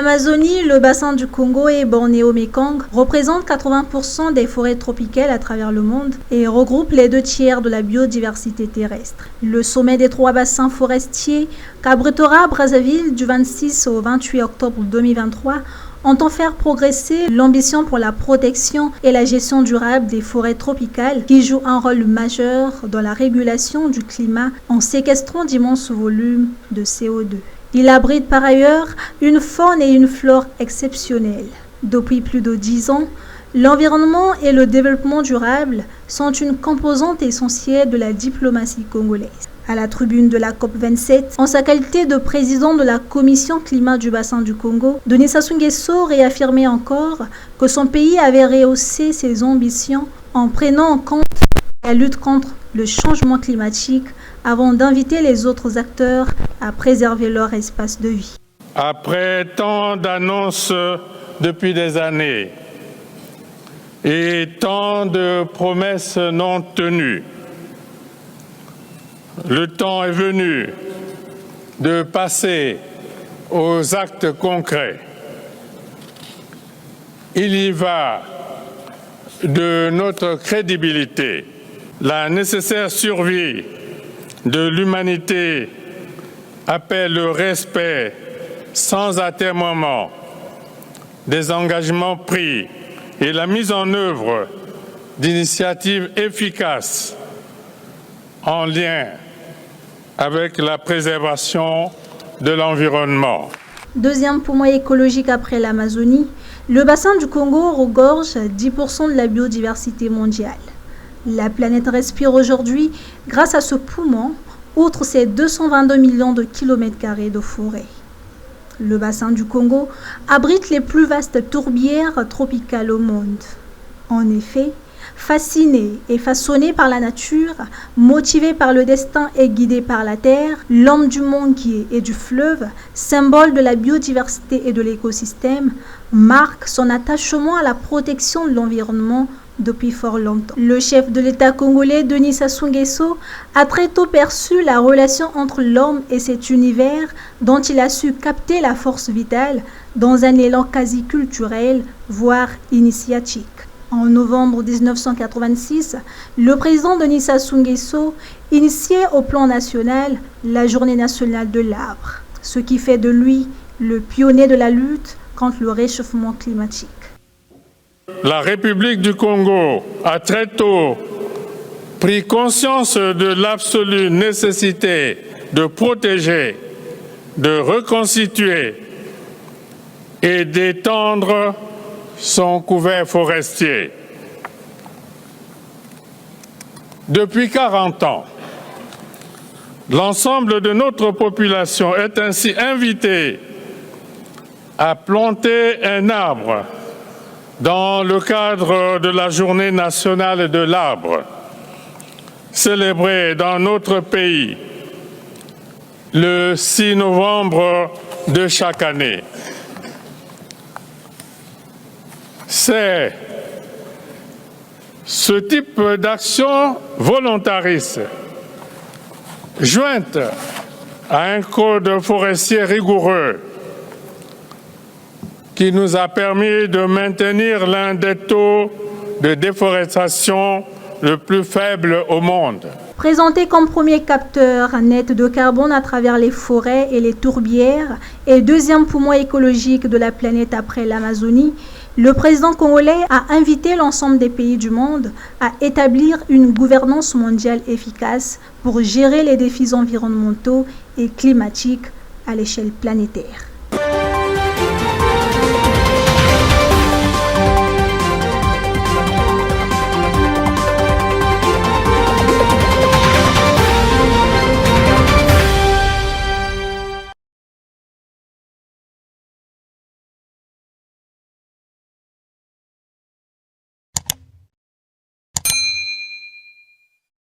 L'Amazonie, le bassin du Congo et Bornéo-Mékong représentent 80% des forêts tropicales à travers le monde et regroupent les 2/3 de la biodiversité terrestre. Le sommet des 3 bassins forestiers qu'abritera Brazzaville du 26 au 28 octobre 2023 entend faire progresser l'ambition pour la protection et la gestion durable des forêts tropicales qui jouent un rôle majeur dans la régulation du climat en séquestrant d'immenses volumes de CO2. Il abrite par ailleurs une faune et une flore exceptionnelles. Depuis plus de 10 ans, l'environnement et le développement durable sont une composante essentielle de la diplomatie congolaise. À la tribune de la COP27, en sa qualité de président de la Commission climat du bassin du Congo, Denis Sassou Nguesso réaffirmait encore que son pays avait rehaussé ses ambitions en prenant en compte la lutte contre le changement climatique avant d'inviter les autres acteurs à préserver leur espace de vie. Après tant d'annonces depuis des années et tant de promesses non tenues, le temps est venu de passer aux actes concrets. Il y va de notre crédibilité. La nécessaire survie de l'humanité appelle le respect sans atermoiement des engagements pris et la mise en œuvre d'initiatives efficaces en lien avec la préservation de l'environnement. Deuxième poumon écologique après l'Amazonie, le bassin du Congo regorge 10% de la biodiversité mondiale. La planète respire aujourd'hui grâce à ce poumon, outre ses 222 millions de kilomètres carrés de forêt. Le bassin du Congo abrite les plus vastes tourbières tropicales au monde. En effet, fasciné et façonné par la nature, motivé par le destin et guidé par la terre, l'homme du manguier et du fleuve, symbole de la biodiversité et de l'écosystème, marque son attachement à la protection de l'environnement depuis fort longtemps. Le chef de l'État congolais, Denis Sassou Nguesso, a très tôt perçu la relation entre l'homme et cet univers dont il a su capter la force vitale dans un élan quasi culturel, voire initiatique. En novembre 1986, le président Denis Sassou Nguesso initiait au plan national la Journée nationale de l'arbre, ce qui fait de lui le pionnier de la lutte contre le réchauffement climatique. La République du Congo a très tôt pris conscience de l'absolue nécessité de protéger, de reconstituer et d'étendre son couvert forestier. Depuis 40 ans, l'ensemble de notre population est ainsi invitée à planter un arbre dans le cadre de la Journée nationale de l'arbre, célébrée dans notre pays le 6 novembre de chaque année. C'est ce type d'action volontariste, jointe à un code forestier rigoureux, qui nous a permis de maintenir l'un des taux de déforestation le plus faible au monde. Présenté comme premier capteur net de carbone à travers les forêts et les tourbières et deuxième poumon écologique de la planète après l'Amazonie, le président congolais a invité l'ensemble des pays du monde à établir une gouvernance mondiale efficace pour gérer les défis environnementaux et climatiques à l'échelle planétaire.